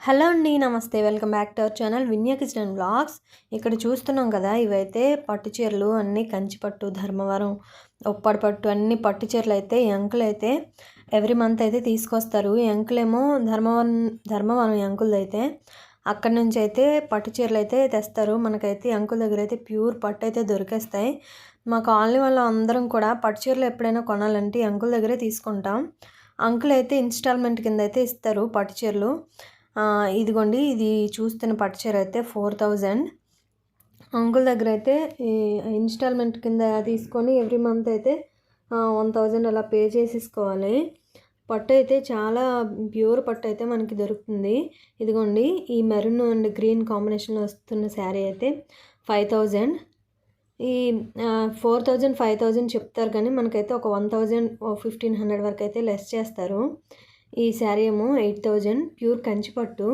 Hello అండి. నమస్తే. Welcome back to our channel Vinya kitchen and vlogs. ఇక్కడ చూస్తున్నాం కదా, ఇవైతే పట్టు చీరలు అన్నీ కంచిపట్టు, ధర్మవరం, ఉప్పాడ పట్టు అన్ని పట్టు చీరలు అయితే ఈ అంకుల్ అయితే ఎవ్రీ మంత్ అయితే తీసుకొస్తారు. ఈ అంకుల్ ఏమో ధర్మవరం ఈ అంకుల్ అయితే అక్కడి నుంచి అయితే పట్టు చీరలు అయితే తెస్తారు. మనకైతే ఈ అంకుల్ దగ్గర అయితే ప్యూర్ పట్టు అయితే దొరికేస్తాయి. మా కాలనీ వాళ్ళు అందరం కూడా పట్టు చీరలు ఎప్పుడైనా కొనాలంటే ఈ అంకుల్ దగ్గరే తీసుకుంటాం. అంకుల్ అయితే ఇన్స్టాల్మెంట్ కింద అయితే ఇస్తారు పట్టు చీరలు. ఇదిగోండి, ఇది చూస్తున్న పట్టు చీర అయితే 4000. అంకుల్ దగ్గర అయితే ఇన్స్టాల్మెంట్ కింద తీసుకొని ఎవ్రీ మంత్ అయితే 1000 అలా పే చేసేసుకోవాలి. పట్టు అయితే చాలా ప్యూర్ పట్టు అయితే మనకి దొరుకుతుంది. ఇదిగోండి, ఈ మెరూన్ అండ్ గ్రీన్ కాంబినేషన్లో వస్తున్న శారీ అయితే 5000. ఈ 4000 5000 చెప్తారు, కానీ మనకైతే ఒక 1000 1500 వరకు అయితే లెస్ చేస్తారు. ఈ శారీ ఏమో 8000 ప్యూర్ కంచిపట్టు.